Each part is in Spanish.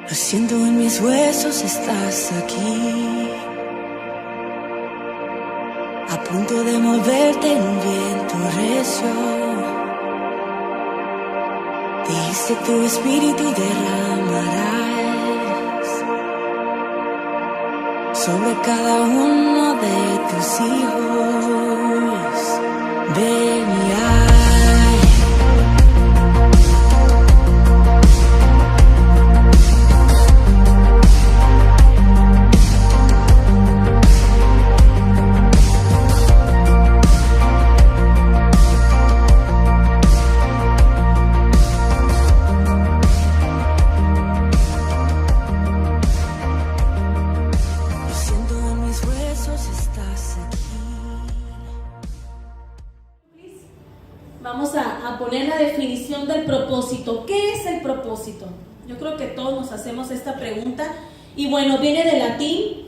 Lo siento en mis huesos, estás aquí, a punto de moverte en un viento recio. Dijiste tu espíritu y derramarás sobre cada uno de tus hijos. Ven y vamos a poner la definición del propósito. ¿Qué es el propósito? Yo creo que todos nos hacemos esta pregunta. Y bueno, viene del latín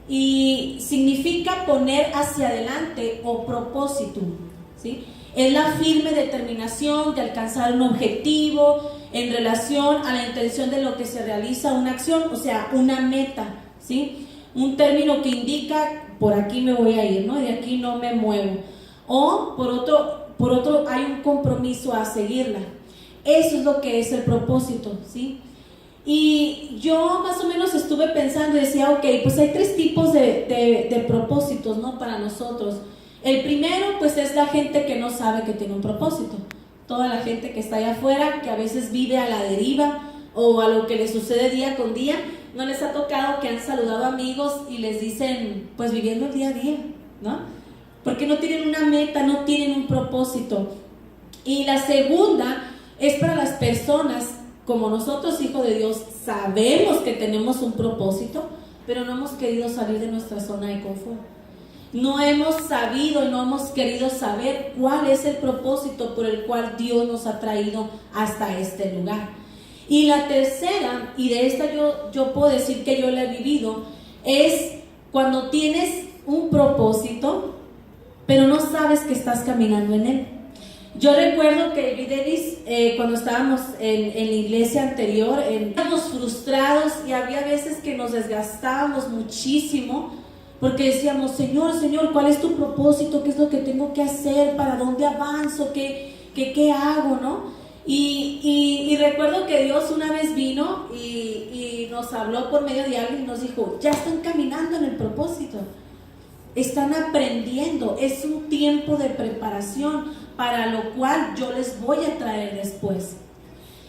y significa poner hacia adelante o propositum, ¿sí? Es la firme determinación de alcanzar un objetivo en relación a la intención de lo que se realiza una acción, o sea, una meta, ¿sí? Un término que indica, por aquí me voy a ir, ¿no? De aquí no me muevo. O por otro hay un compromiso a seguirla. Eso es lo que es el propósito, ¿sí? Y yo más o menos estuve pensando y decía, ok, pues hay tres tipos de propósitos, ¿no? Para nosotros. El primero, pues es la gente que no sabe que tiene un propósito. Toda la gente que está allá afuera, que a veces vive a la deriva o a lo que les sucede día con día. ¿No les ha tocado que han saludado amigos y les dicen, pues viviendo el día a día, ¿no? Porque no tienen una meta, no tienen un propósito. Y la segunda es para las personas, como nosotros, hijos de Dios, sabemos que tenemos un propósito, pero no hemos querido salir de nuestra zona de confort. No hemos sabido y no hemos querido saber cuál es el propósito por el cual Dios nos ha traído hasta este lugar. Y la tercera, y de esta yo puedo decir que yo la he vivido, es cuando tienes un propósito, pero no sabes que estás caminando en él. Yo recuerdo que yo y Denis, cuando estábamos en la iglesia anterior, estábamos frustrados y había veces que nos desgastábamos muchísimo porque decíamos, Señor, ¿cuál es tu propósito? ¿Qué es lo que tengo que hacer? ¿Para dónde avanzo? ¿Qué hago? ¿No? Y recuerdo que Dios una vez vino y nos habló por medio de alguien y nos dijo, ya están caminando en el propósito. Están aprendiendo, es un tiempo de preparación para lo cual yo les voy a traer después.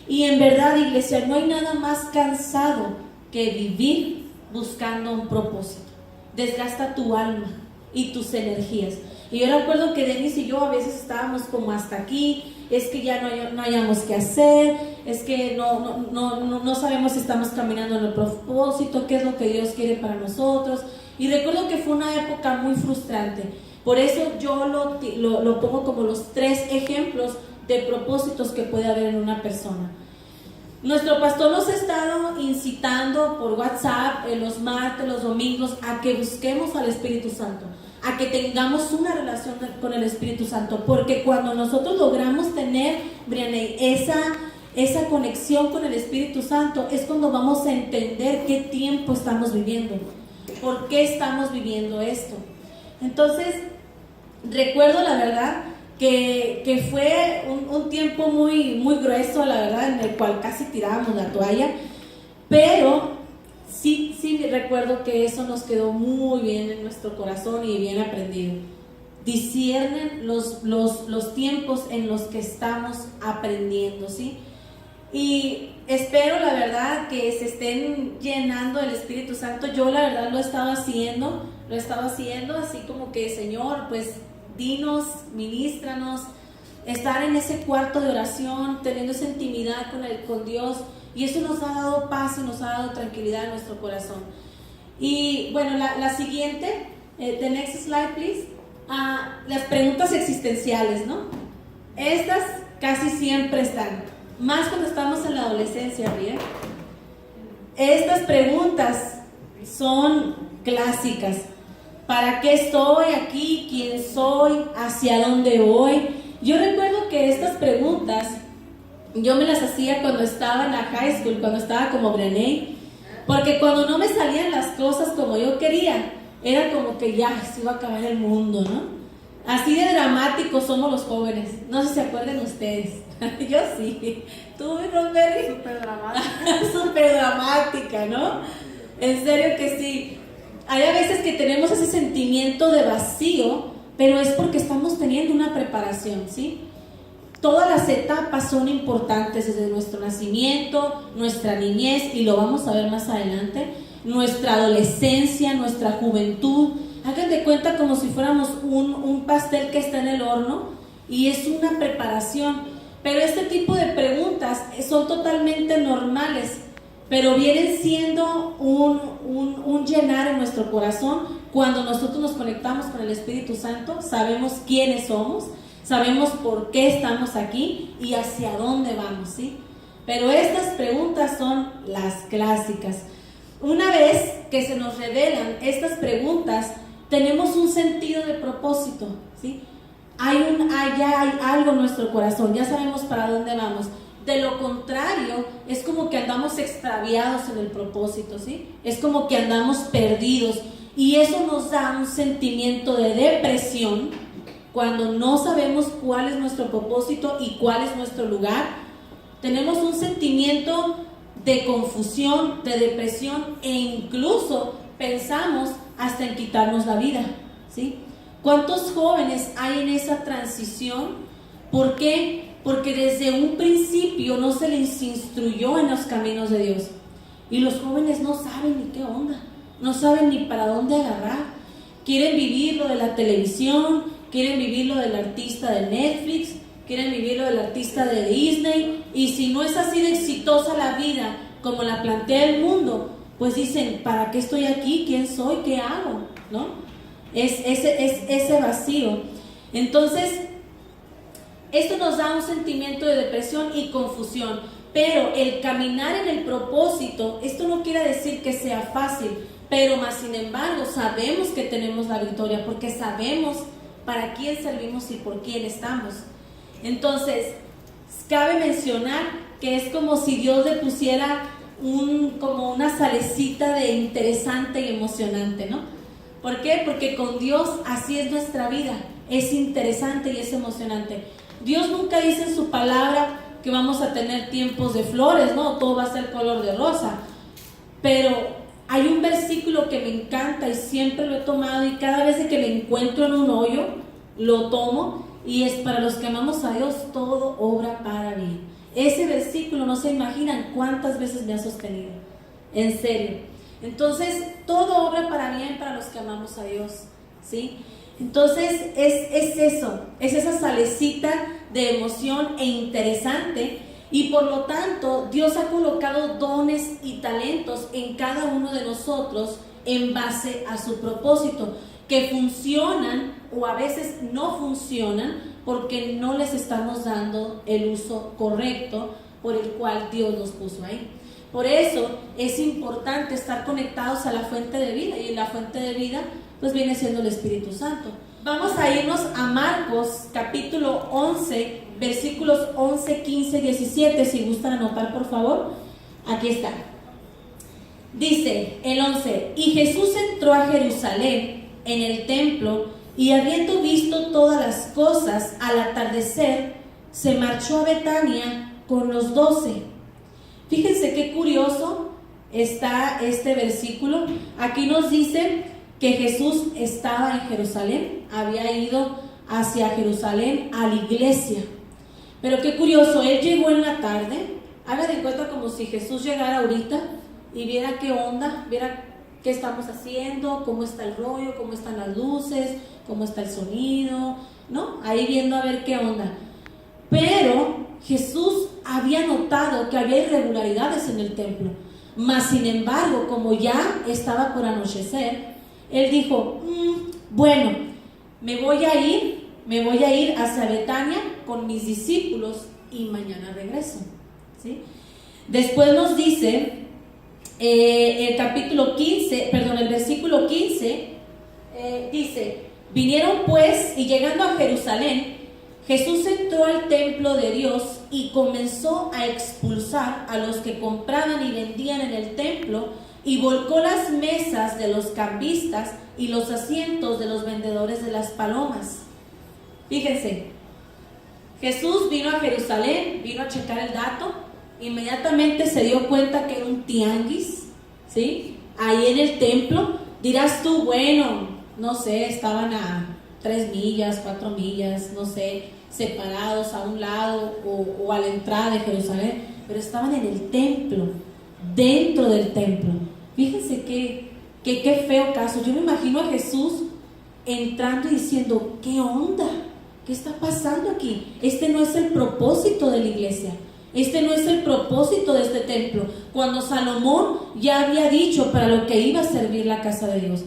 Y en verdad, iglesia, no hay nada más cansado que vivir buscando un propósito. Desgasta tu alma y tus energías. Y yo recuerdo que Denis y yo a veces estábamos como hasta aquí, es que ya no hayamos qué hacer, es que no sabemos si estamos caminando en el propósito, qué es lo que Dios quiere para nosotros. Y recuerdo que fue una época muy frustrante. Por eso yo lo pongo como los tres ejemplos de propósitos que puede haber en una persona. Nuestro pastor nos ha estado incitando por WhatsApp, los martes, los domingos, a que busquemos al Espíritu Santo, a que tengamos una relación con el Espíritu Santo, porque cuando nosotros logramos tener, Brianne, esa conexión con el Espíritu Santo, es cuando vamos a entender qué tiempo estamos viviendo, por qué estamos viviendo esto. Entonces, recuerdo la verdad que fue un tiempo muy, muy grueso, la verdad, en el cual casi tirábamos la toalla, pero sí recuerdo que eso nos quedó muy bien en nuestro corazón y bien aprendido. Disciernen los tiempos en los que estamos aprendiendo, ¿sí? Y espero, la verdad, que se estén llenando del Espíritu Santo. Yo, la verdad, lo he estado haciendo así como que, Señor, pues dinos, ministranos, estar en ese cuarto de oración, teniendo esa intimidad con Dios, y eso nos ha dado paz y nos ha dado tranquilidad en nuestro corazón. Y bueno, la siguiente, the next slide please, las preguntas existenciales, ¿no? Estas casi siempre están, más cuando estamos en la adolescencia, ¿bien? Estas preguntas son clásicas. ¿Para qué estoy aquí? ¿Quién soy? ¿Hacia dónde voy? Yo recuerdo que estas preguntas yo me las hacía cuando estaba en la high school, cuando estaba como Brené, porque cuando no me salían las cosas como yo quería, era como que ya se iba a acabar el mundo, ¿no? Así de dramáticos somos los jóvenes. No sé si se acuerdan ustedes. Yo sí. ¿Tú, Rosemary? Súper dramática. Súper dramática, ¿no? En serio que sí. Hay a veces que tenemos ese sentimiento de vacío, pero es porque estamos teniendo una preparación, ¿sí? Todas las etapas son importantes, desde nuestro nacimiento, nuestra niñez, y lo vamos a ver más adelante, nuestra adolescencia, nuestra juventud. Hagan de cuenta como si fuéramos un pastel que está en el horno y es una preparación. Pero este tipo de preguntas son totalmente normales, pero vienen siendo un llenar en nuestro corazón cuando nosotros nos conectamos con el Espíritu Santo. Sabemos quiénes somos, sabemos por qué estamos aquí y hacia dónde vamos, ¿sí? Pero estas preguntas son las clásicas. Una vez que se nos revelan estas preguntas, tenemos un sentido de propósito, ¿sí? Ya hay algo en nuestro corazón, ya sabemos para dónde vamos. De lo contrario, es como que andamos extraviados en el propósito, ¿sí? Es como que andamos perdidos, y eso nos da un sentimiento de depresión cuando no sabemos cuál es nuestro propósito y cuál es nuestro lugar. Tenemos un sentimiento de confusión, de depresión, e incluso pensamos hasta en quitarnos la vida, ¿sí? ¿Cuántos jóvenes hay en esa transición? ¿Por qué? Porque desde un principio no se les instruyó en los caminos de Dios, y los jóvenes no saben ni qué onda, no saben ni para dónde agarrar. Quieren vivir lo de la televisión, quieren vivir lo del artista de Netflix, quieren vivir lo del artista de Disney, y si no es así de exitosa la vida como la plantea el mundo, pues dicen, ¿para qué estoy aquí? ¿Quién soy? ¿Qué hago? ¿No? Es ese vacío. Entonces, esto nos da un sentimiento de depresión y confusión. Pero el caminar en el propósito, esto no quiere decir que sea fácil, pero más sin embargo sabemos que tenemos la victoria, porque sabemos para quién servimos y por quién estamos. Entonces, cabe mencionar que es como si Dios le pusiera como una salecita de interesante y emocionante, ¿no? ¿Por qué? Porque con Dios así es nuestra vida, es interesante y es emocionante. Dios nunca dice en su palabra que vamos a tener tiempos de flores, ¿no? Todo va a ser color de rosa. Pero hay un versículo que me encanta y siempre lo he tomado, y cada vez que me encuentro en un hoyo, lo tomo, y es: para los que amamos a Dios, todo obra para bien. Ese versículo no se imaginan cuántas veces me ha sostenido, en serio. Entonces, todo obra para bien para los que amamos a Dios, ¿sí? Entonces, es eso, es esa salecita de emoción e interesante, y por lo tanto, Dios ha colocado dones y talentos en cada uno de nosotros en base a su propósito, que funcionan o a veces no funcionan porque no les estamos dando el uso correcto por el cual Dios nos puso ahí. Por eso es importante estar conectados a la fuente de vida, y la fuente de vida pues viene siendo el Espíritu Santo. Vamos a irnos a Marcos capítulo 11, versículos 11, 15, 17, si gustan anotar por favor. Aquí está. Dice el 11: y Jesús entró a Jerusalén en el templo, y habiendo visto todas las cosas, al atardecer se marchó a Betania con los 12. Fíjense qué curioso está este versículo. Aquí nos dice que Jesús estaba en Jerusalén, había ido hacia Jerusalén a la iglesia. Pero qué curioso, él llegó en la tarde. Hagan de cuenta como si Jesús llegara ahorita y viera qué onda, viera qué estamos haciendo, cómo está el rollo, cómo están las luces, cómo está el sonido, ¿no? Ahí viendo a ver qué onda. Pero Jesús había notado que había irregularidades en el templo. Mas sin embargo, como ya estaba por anochecer, él dijo: bueno, me voy a ir hacia Betania con mis discípulos y mañana regreso, ¿sí? Después nos dice el versículo 15, dice: vinieron pues, y llegando a Jerusalén, Jesús entró al templo de Dios y comenzó a expulsar a los que compraban y vendían en el templo y volcó las mesas de los cambistas y los asientos de los vendedores de las palomas. Fíjense, Jesús vino a Jerusalén, vino a checar el dato, inmediatamente se dio cuenta que era un tianguis, ¿sí? Ahí en el templo. Dirás tú, bueno, no sé, estaban a 3 millas, 4 millas, no sé, separados a un lado o a la entrada de Jerusalén, pero estaban en el templo, dentro del templo. Fíjense qué feo caso. Yo me imagino a Jesús entrando y diciendo, ¿qué onda? ¿Qué está pasando aquí? Este no es el propósito de la iglesia. Este no es el propósito de este templo. Cuando Salomón ya había dicho para lo que iba a servir la casa de Dios,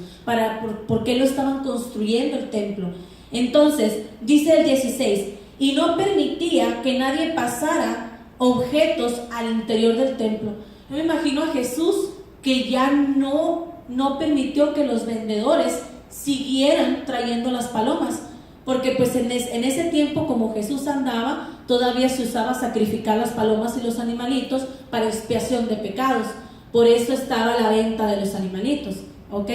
por qué lo estaban construyendo el templo. Entonces, dice el 16, y no permitía que nadie pasara objetos al interior del templo. Yo me imagino a Jesús que ya no permitió que los vendedores siguieran trayendo las palomas. Porque pues en ese tiempo, como Jesús andaba, todavía se usaba sacrificar las palomas y los animalitos para expiación de pecados. Por eso estaba la venta de los animalitos, ¿ok?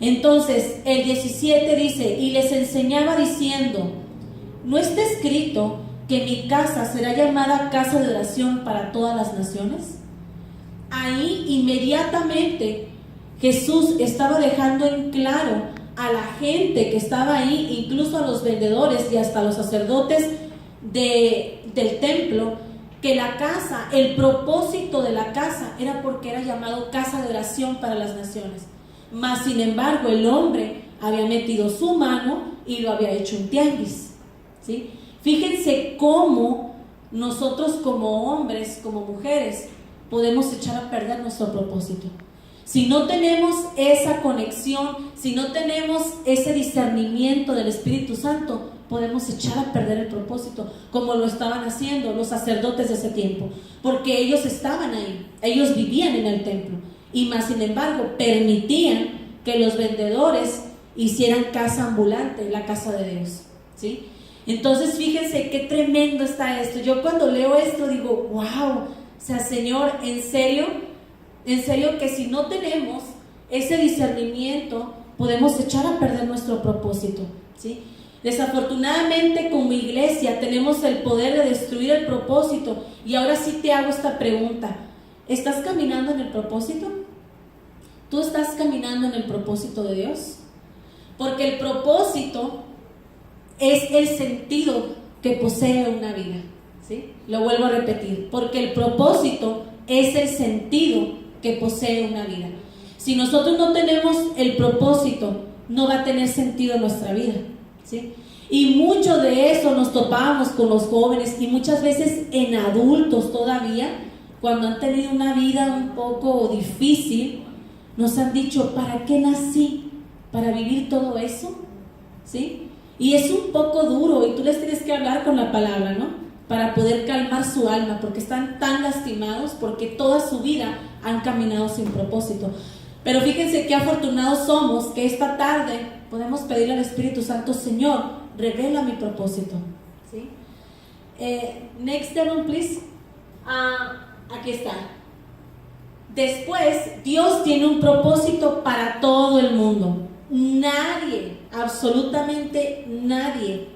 Entonces, el 17 dice, y les enseñaba diciendo, ¿no está escrito que mi casa será llamada casa de oración para todas las naciones? Ahí inmediatamente Jesús estaba dejando en claro a la gente que estaba ahí, incluso a los vendedores y hasta a los sacerdotes del templo, que la casa, el propósito de la casa era porque era llamado casa de oración para las naciones. Mas sin embargo el hombre había metido su mano y lo había hecho un tianguis, ¿sí? Fíjense cómo nosotros como hombres, como mujeres, podemos echar a perder nuestro propósito. Si no tenemos esa conexión, si no tenemos ese discernimiento del Espíritu Santo, podemos echar a perder el propósito, como lo estaban haciendo los sacerdotes de ese tiempo, porque ellos estaban ahí, ellos vivían en el templo, y más sin embargo permitían que los vendedores hicieran casa ambulante, la casa de Dios, ¿sí? Entonces fíjense qué tremendo está esto. Yo cuando leo esto digo, wow, o sea, Señor, en serio que si no tenemos ese discernimiento, podemos echar a perder nuestro propósito, ¿sí? Desafortunadamente como iglesia tenemos el poder de destruir el propósito. Y ahora sí te hago esta pregunta, ¿estás caminando en el propósito? ¿Tú estás caminando en el propósito de Dios? Porque el propósito es el sentido que posee una vida, ¿sí? Lo vuelvo a repetir, porque el propósito es el sentido que posee una vida. Si nosotros no tenemos el propósito, no va a tener sentido en nuestra vida, ¿sí? Y mucho de eso nos topamos con los jóvenes y muchas veces en adultos todavía, cuando han tenido una vida un poco difícil, nos han dicho, ¿para qué nací? ¿Para vivir todo eso? ¿Sí? Y es un poco duro y tú les tienes que hablar con la palabra, ¿no? Para poder calmar su alma, porque están tan lastimados, porque toda su vida han caminado sin propósito. Pero fíjense qué afortunados somos que esta tarde podemos pedirle al Espíritu Santo, Señor, revela mi propósito, ¿sí? Next one, please. Aquí está. Después, Dios tiene un propósito para todo el mundo. Nadie, absolutamente nadie,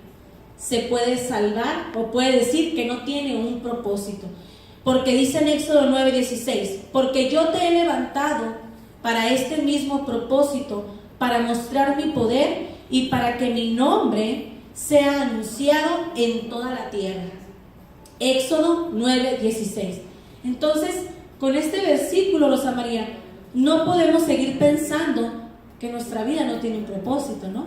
se puede salvar o puede decir que no tiene un propósito. Porque dice en Éxodo 9:16, porque yo te he levantado para este mismo propósito, para mostrar mi poder y para que mi nombre sea anunciado en toda la tierra. Éxodo 9:16. Entonces, con este versículo, Rosa María, no podemos seguir pensando que nuestra vida no tiene un propósito, ¿no?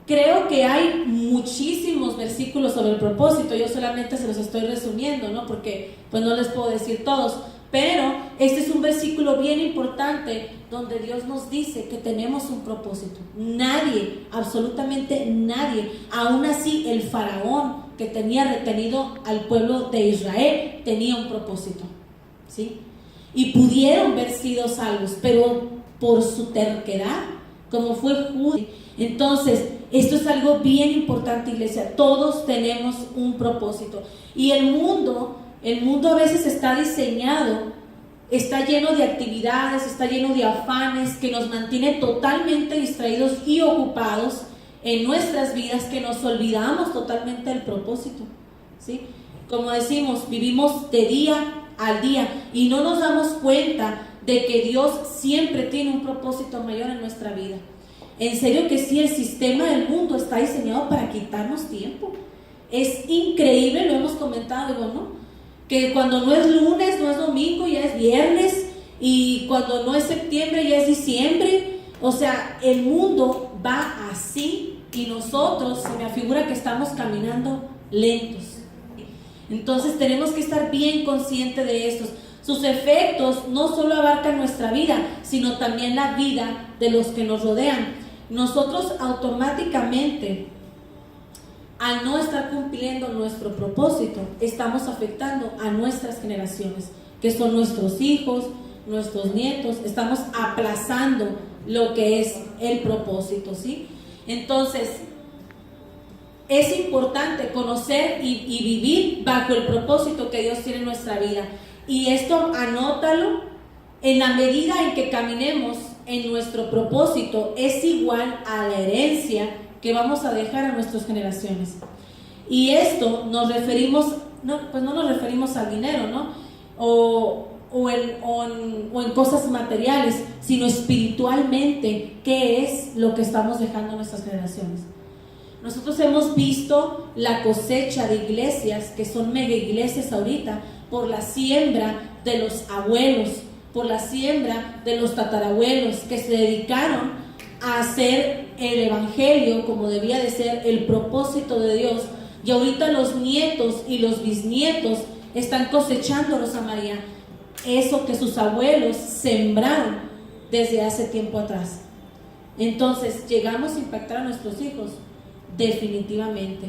Creo que hay muchísimos versículos sobre el propósito, yo solamente se los estoy resumiendo, ¿no? Porque pues no les puedo decir todos, pero este es un versículo bien importante donde Dios nos dice que tenemos un propósito. Nadie, absolutamente nadie, aún así el faraón que tenía retenido al pueblo de Israel tenía un propósito, ¿sí? Y pudieron haber sido salvos, pero por su terquedad, como fue Judá. Entonces, Esto es algo bien importante, iglesia. Todos tenemos un propósito. Y el mundo a veces está diseñado, está lleno de actividades, está lleno de afanes que nos mantienen totalmente distraídos y ocupados en nuestras vidas, que nos olvidamos totalmente del propósito, ¿sí? Como decimos, vivimos de día al día y no nos damos cuenta de que Dios siempre tiene un propósito mayor en nuestra vida. En serio que sí, el sistema del mundo está diseñado para quitarnos tiempo. Es increíble, lo hemos comentado, ¿no? Que cuando no es lunes, no es domingo, ya es viernes, y cuando no es septiembre, ya es diciembre. O sea, el mundo va así y nosotros, se me afigura que estamos caminando lentos. Entonces tenemos que estar bien conscientes de estos. Sus efectos no solo abarcan nuestra vida, sino también la vida de los que nos rodean. Nosotros automáticamente, al no estar cumpliendo nuestro propósito, estamos afectando a nuestras generaciones, que son nuestros hijos, nuestros nietos. Estamos aplazando lo que es el propósito, ¿sí? Entonces, es importante conocer y vivir bajo el propósito que Dios tiene en nuestra vida. Y esto anótalo: en la medida en que caminemos en nuestro propósito, es igual a la herencia que vamos a dejar a nuestras generaciones. Y esto nos referimos, no nos referimos al dinero, ¿no? O en cosas materiales, sino espiritualmente, ¿qué es lo que estamos dejando a nuestras generaciones? Nosotros hemos visto la cosecha de iglesias, que son mega iglesias ahorita, por la siembra de los abuelos, por la siembra de los tatarabuelos, que se dedicaron a hacer el evangelio como debía de ser, el propósito de Dios. Y ahorita los nietos y los bisnietos están cosechando, Rosa María, eso que sus abuelos sembraron desde hace tiempo atrás. Entonces, ¿llegamos a impactar a nuestros hijos? Definitivamente.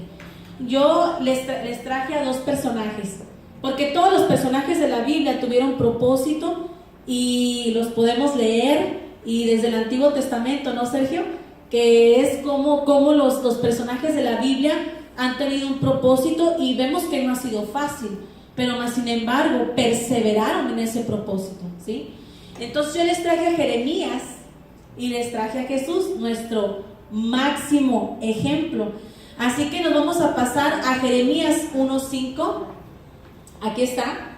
Yo les traje a dos personajes, porque todos los personajes de la Biblia tuvieron propósito y los podemos leer, y desde el Antiguo Testamento, ¿no, Sergio? Que es como los personajes de la Biblia han tenido un propósito, y vemos que no ha sido fácil, pero más sin embargo perseveraron en ese propósito, ¿sí? Entonces yo les traje a Jeremías y les traje a Jesús, nuestro máximo ejemplo. Así que nos vamos a pasar a Jeremías 1:5. Aquí está.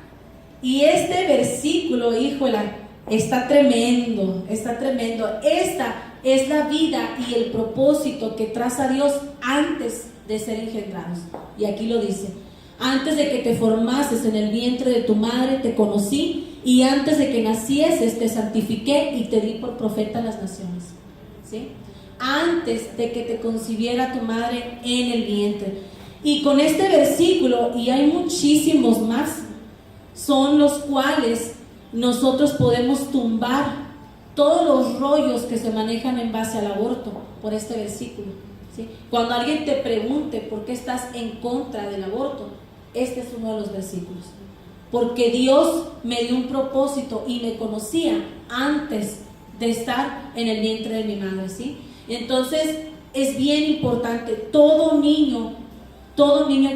Y este versículo, híjola, está tremendo, está tremendo. Esta es la vida y el propósito que traza Dios antes de ser engendrados. Y aquí lo dice: antes de que te formases en el vientre de tu madre te conocí, y antes de que nacieses te santifiqué y te di por profeta a las naciones. ¿Sí? Antes de que te concibiera tu madre en el vientre. Y con este versículo, y hay muchísimos más, son los cuales nosotros podemos tumbar todos los rollos que se manejan en base al aborto por este versículo, ¿sí? Cuando alguien te pregunte por qué estás en contra del aborto, este es uno de los versículos. Porque Dios me dio un propósito y me conocía antes de estar en el vientre de mi madre, ¿sí? Entonces es bien importante. Todo niño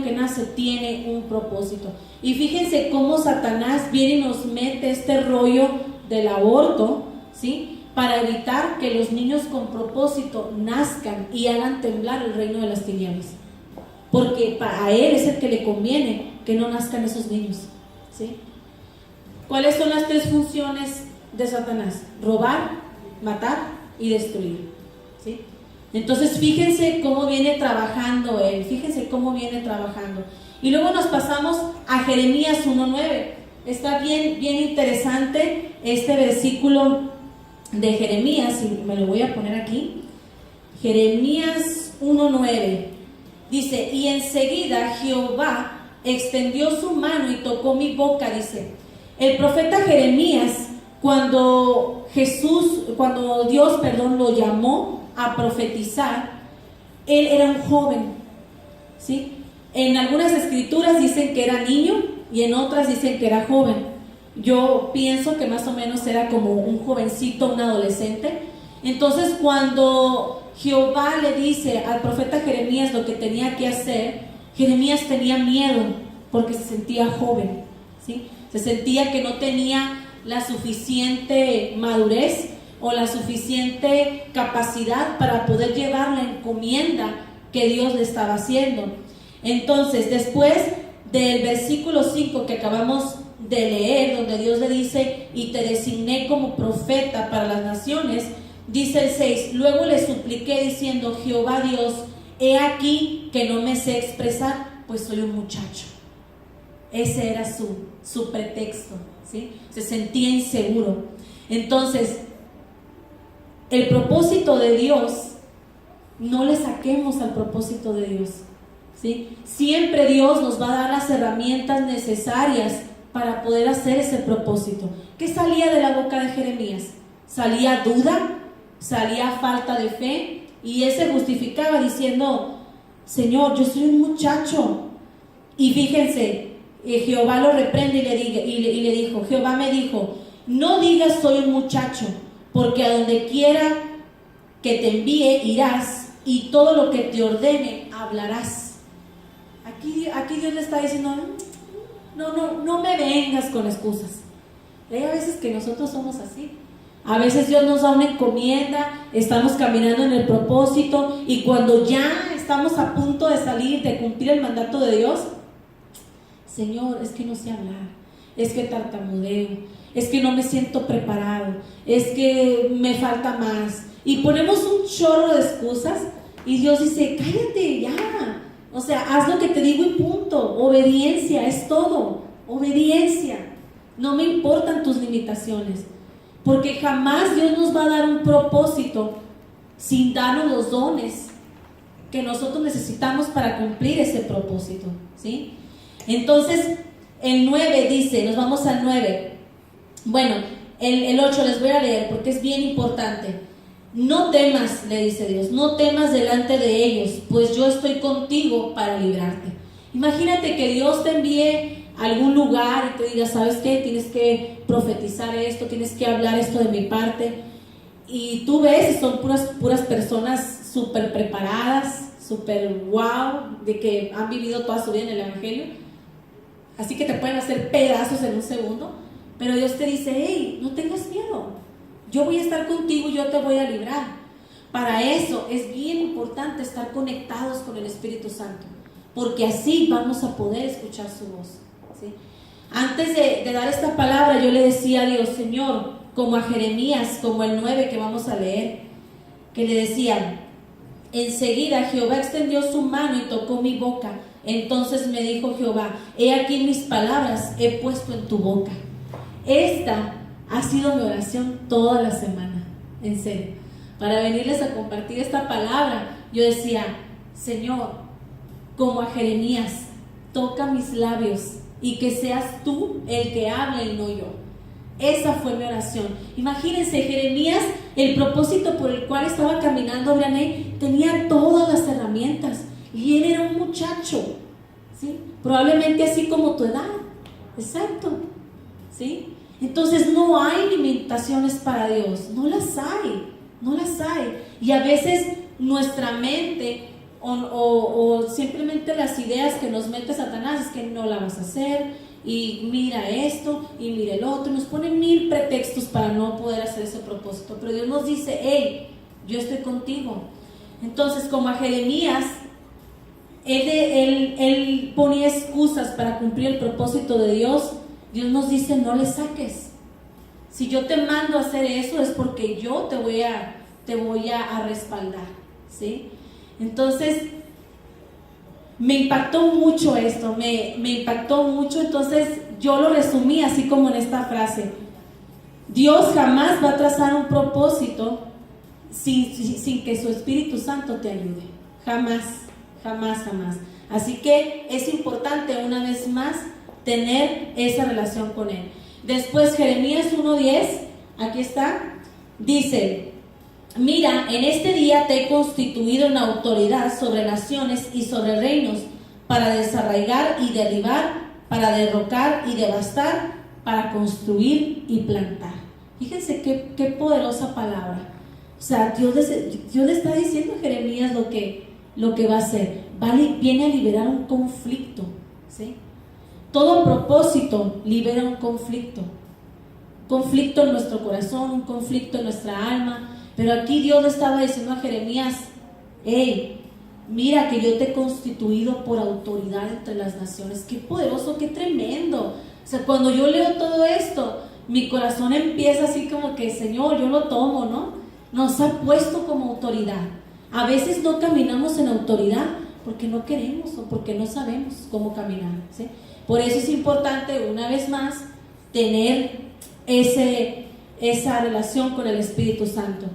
que nace tiene un propósito. Y fíjense cómo Satanás viene y nos mete este rollo del aborto, ¿sí? Para evitar que los niños con propósito nazcan y hagan temblar el reino de las tinieblas. Porque a él es el que le conviene que no nazcan esos niños, ¿sí? ¿Cuáles son las tres funciones de Satanás? Robar, matar y destruir, ¿sí? Entonces fíjense cómo viene trabajando él, fíjense cómo viene trabajando. Y luego nos pasamos a Jeremías 1:9. Está bien interesante este versículo de Jeremías, y me lo voy a poner aquí. Jeremías 1:9 dice: y enseguida Jehová extendió su mano y tocó mi boca. Dice el profeta Jeremías, cuando Dios lo llamó a profetizar, él era un joven, ¿sí? En algunas escrituras dicen que era niño y en otras dicen que era joven. Yo pienso que más o menos era como un jovencito, un adolescente. Entonces cuando Jehová le dice al profeta Jeremías lo que tenía que hacer, Jeremías tenía miedo porque se sentía joven, ¿sí? Se sentía que no tenía la suficiente madurez o la suficiente capacidad para poder llevar la encomienda que Dios le estaba haciendo. Entonces, después del versículo 5 que acabamos de leer, donde Dios le dice, y te designé como profeta para las naciones, dice el 6, luego le supliqué diciendo, Jehová Dios, he aquí que no me sé expresar, pues soy un muchacho. Ese era su pretexto, ¿sí? Se sentía inseguro. Entonces, el propósito de Dios, no le saquemos al propósito de Dios, ¿sí? Siempre Dios nos va a dar las herramientas necesarias para poder hacer ese propósito. ¿Qué salía de la boca de Jeremías? Salía duda, salía falta de fe, y él se justificaba diciendo, Señor, yo soy un muchacho. Y fíjense, Jehová lo reprende y le dijo, Jehová me dijo, no digas soy un muchacho, porque a donde quiera que te envíe irás, y todo lo que te ordene hablarás. Aquí Dios le está diciendo, no me vengas con excusas. Hay a veces que nosotros somos así. A veces Dios nos da una encomienda, estamos caminando en el propósito, y cuando ya estamos a punto de salir, de cumplir el mandato de Dios, Señor, es que no sé hablar, es que tartamudeo, es que no me siento preparado, es que me falta más, y ponemos un chorro de excusas, y Dios dice, cállate ya, o sea, haz lo que te digo y punto. Obediencia es todo, obediencia. No me importan tus limitaciones, porque jamás Dios nos va a dar un propósito sin darnos los dones que nosotros necesitamos para cumplir ese propósito, ¿sí? Entonces, el 9 dice, nos vamos al 9. Bueno, el 8 les voy a leer porque es bien importante. No temas, le dice Dios, no temas delante de ellos, pues yo estoy contigo para librarte. Imagínate que Dios te envíe a algún lugar y te diga, ¿sabes qué? Tienes que profetizar esto, tienes que hablar esto de mi parte. Y tú ves, son puras personas súper preparadas, súper wow, de que han vivido toda su vida en el Evangelio. Así que te pueden hacer pedazos en un segundo. Pero Dios te dice, hey, no tengas miedo. Yo voy a estar contigo y yo te voy a librar. Para eso es bien importante estar conectados con el Espíritu Santo, porque así vamos a poder escuchar su voz, ¿sí? Antes de dar esta palabra, yo le decía a Dios, Señor, como a Jeremías, como el 9 que vamos a leer, que le decía, enseguida Jehová extendió su mano y tocó mi boca. Entonces me dijo Jehová, he aquí mis palabras he puesto en tu boca. Esta ha sido mi oración toda la semana, en serio, para venirles a compartir esta palabra. Yo decía, Señor, como a Jeremías, toca mis labios y que seas tú el que hable y no yo. Esa fue mi oración. Imagínense, Jeremías, el propósito por el cual estaba caminando, Brianne, tenía todas las herramientas y él era un muchacho, ¿sí? Probablemente así como tu edad, exacto, ¿sí? Entonces no hay limitaciones para Dios, no las hay. Y a veces nuestra mente o simplemente las ideas que nos mete Satanás es que no la vas a hacer, y mira esto, y mira el otro, nos ponen 1000 pretextos para no poder hacer ese propósito. Pero Dios nos dice, hey, yo estoy contigo. Entonces, como a Jeremías, él ponía excusas para cumplir el propósito de Dios. Dios nos dice, no le saques. Si yo te mando a hacer eso es porque yo te voy a respaldar, ¿sí? Entonces, me impactó mucho esto, me impactó mucho. Entonces, yo lo resumí así como en esta frase: Dios jamás va a trazar un propósito sin que su Espíritu Santo te ayude. Jamás. Así que es importante, una vez más, tener esa relación con Él. Después, Jeremías 1:10, aquí está, dice: mira, en este día te he constituido en autoridad sobre naciones y sobre reinos, para desarraigar y derribar, para derrocar y devastar, para construir y plantar. Fíjense qué poderosa palabra. O sea, Dios le está diciendo a Jeremías lo que va a hacer. Viene a liberar un conflicto, ¿sí? Todo propósito libera un conflicto. Conflicto en nuestro corazón, un conflicto en nuestra alma. Pero aquí Dios le estaba diciendo a Jeremías: hey, mira que yo te he constituido por autoridad entre las naciones. Qué poderoso, qué tremendo. O sea, cuando yo leo todo esto, mi corazón empieza así como que, Señor, yo lo tomo, ¿no? Nos ha puesto como autoridad. A veces no caminamos en autoridad porque no queremos o porque no sabemos cómo caminar, ¿sí? Por eso es importante, una vez más, tener esa relación con el Espíritu Santo.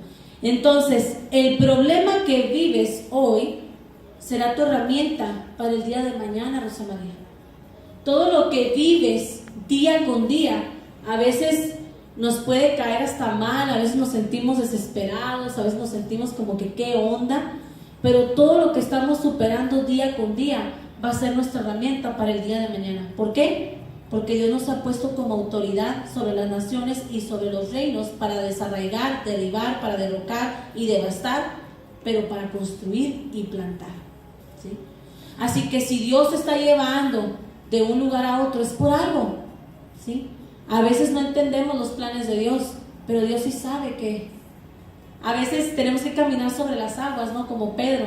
Entonces, el problema que vives hoy será tu herramienta para el día de mañana, Rosa María. Todo lo que vives día con día, a veces nos puede caer hasta mal, a veces nos sentimos desesperados, a veces nos sentimos como que qué onda, pero todo lo que estamos superando día con día va a ser nuestra herramienta para el día de mañana. ¿Por qué? Porque Dios nos ha puesto como autoridad sobre las naciones y sobre los reinos para desarraigar, derribar, para derrocar y devastar, pero para construir y plantar, ¿sí? Así que si Dios te está llevando de un lugar a otro, es por algo, ¿sí? A veces no entendemos los planes de Dios, pero Dios sí sabe que a veces tenemos que caminar sobre las aguas, ¿no? Como Pedro,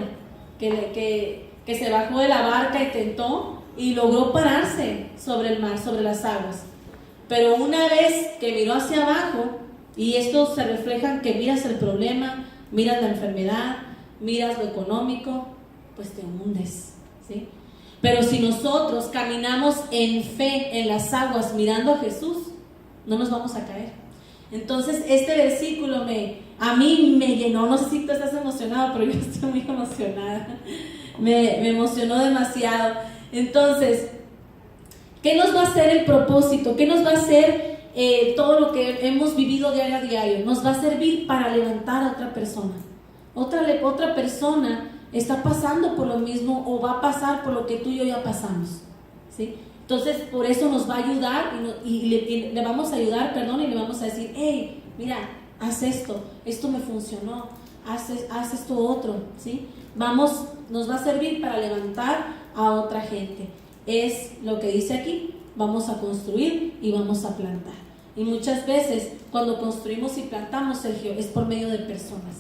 que se bajó de la barca y tentó y logró pararse sobre el mar, sobre las aguas. Pero una vez que miró hacia abajo, y esto se refleja en que miras el problema, miras la enfermedad, miras lo económico, pues te hundes, ¿sí? Pero si nosotros caminamos en fe en las aguas mirando a Jesús, no nos vamos a caer. Entonces este versículo a mí me llenó. No sé si tú estás emocionado, pero yo estoy muy emocionada. Me emocionó demasiado. Entonces, ¿qué nos va a hacer el propósito? ¿Qué nos va a hacer todo lo que hemos vivido diario a diario? Nos va a servir para levantar a otra persona. Otra persona está pasando por lo mismo o va a pasar por lo que tú y yo ya pasamos, ¿sí? Entonces, por eso nos va a ayudar y le vamos a ayudar, y le vamos a decir: hey, mira, haz esto me funcionó, haz esto otro, ¿sí? Nos va a servir para levantar a otra gente. Es lo que dice aquí: vamos a construir y vamos a plantar. Y muchas veces cuando construimos y plantamos, Sergio, es por medio de personas,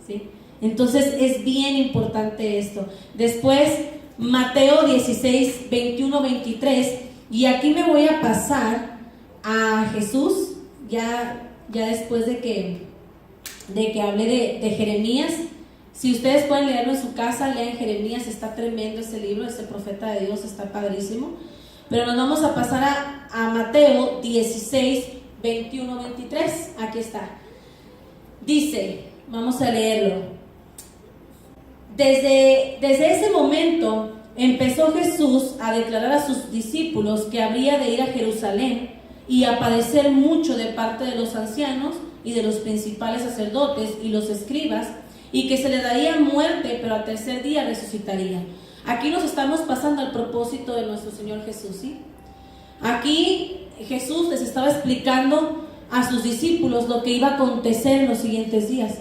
¿sí? Entonces es bien importante esto. Después, Mateo 16, 21, 23, y aquí me voy a pasar a Jesús, ya después de que hable de Jeremías. Si ustedes pueden leerlo en su casa, lean Jeremías, está tremendo ese libro, ese profeta de Dios, está padrísimo. Pero nos vamos a pasar a Mateo 16, 21, 23, aquí está. Dice, vamos a leerlo. Desde ese momento empezó Jesús a declarar a sus discípulos que habría de ir a Jerusalén y a padecer mucho de parte de los ancianos y de los principales sacerdotes y los escribas, y que se le daría muerte, pero al tercer día resucitaría. Aquí nos estamos pasando al propósito de nuestro Señor Jesús, ¿sí? Aquí Jesús les estaba explicando a sus discípulos lo que iba a acontecer en los siguientes días,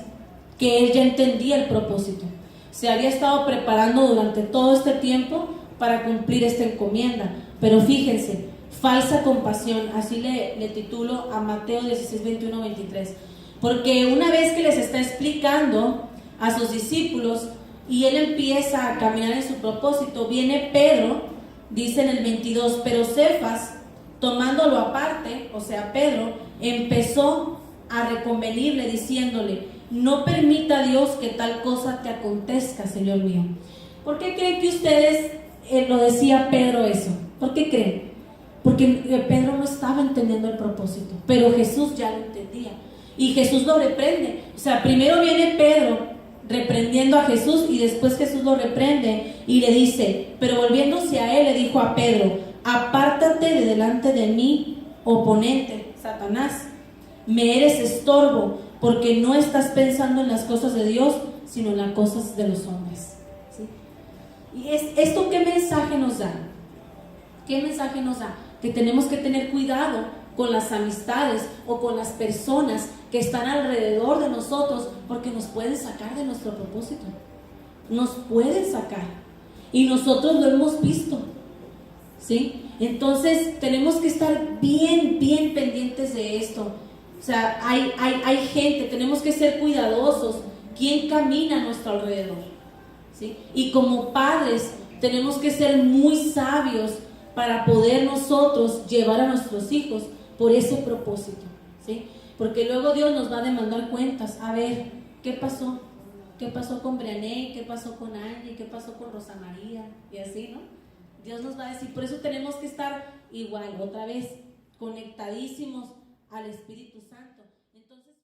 que Él ya entendía el propósito. Se había estado preparando durante todo este tiempo para cumplir esta encomienda. Pero fíjense, falsa compasión, así le titulo a Mateo 16, 21, 23. Porque una vez que les está explicando a sus discípulos y Él empieza a caminar en su propósito, viene Pedro, dice en el 22, pero Cefas, tomándolo aparte, o sea Pedro, empezó a reconvenirle diciéndole: no permita Dios que tal cosa te acontezca, Señor mío. ¿Por qué creen que ustedes lo decía Pedro eso? ¿Por qué creen? Porque Pedro no estaba entendiendo el propósito, pero Jesús ya lo entendía y Jesús lo reprende. O sea, primero viene Pedro reprendiendo a Jesús y después Jesús lo reprende y le dice, pero volviéndose a él le dijo a Pedro: apártate de delante de mí, oponente, Satanás, me eres estorbo, porque no estás pensando en las cosas de Dios, sino en las cosas de los hombres, ¿sí? ¿Y esto qué mensaje nos da? ¿Qué mensaje nos da? Que tenemos que tener cuidado con las amistades o con las personas que están alrededor de nosotros, porque nos pueden sacar de nuestro propósito. Nos pueden sacar. Y nosotros lo hemos visto, ¿sí? Entonces tenemos que estar bien pendientes de esto. O sea, hay gente, tenemos que ser cuidadosos. ¿Quién camina a nuestro alrededor? ¿Sí? Y como padres tenemos que ser muy sabios para poder nosotros llevar a nuestros hijos por ese propósito, ¿sí? Porque luego Dios nos va a demandar cuentas. A ver, ¿qué pasó? ¿Qué pasó con Briané? ¿Qué pasó con Angie? ¿Qué pasó con Rosa María? Y así, ¿no? Dios nos va a decir. Por eso tenemos que estar igual, otra vez, conectadísimos al Espíritu Santo. Entonces,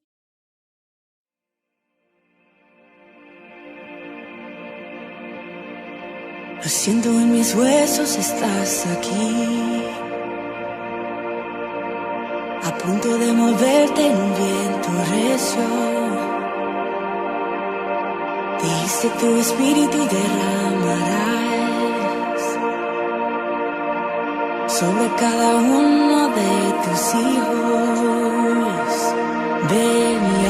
lo siento, en mis huesos estás aquí, a punto de moverte en un viento recio. Dijiste tu espíritu y derramarás sobre cada uno de tus hijos. Ven y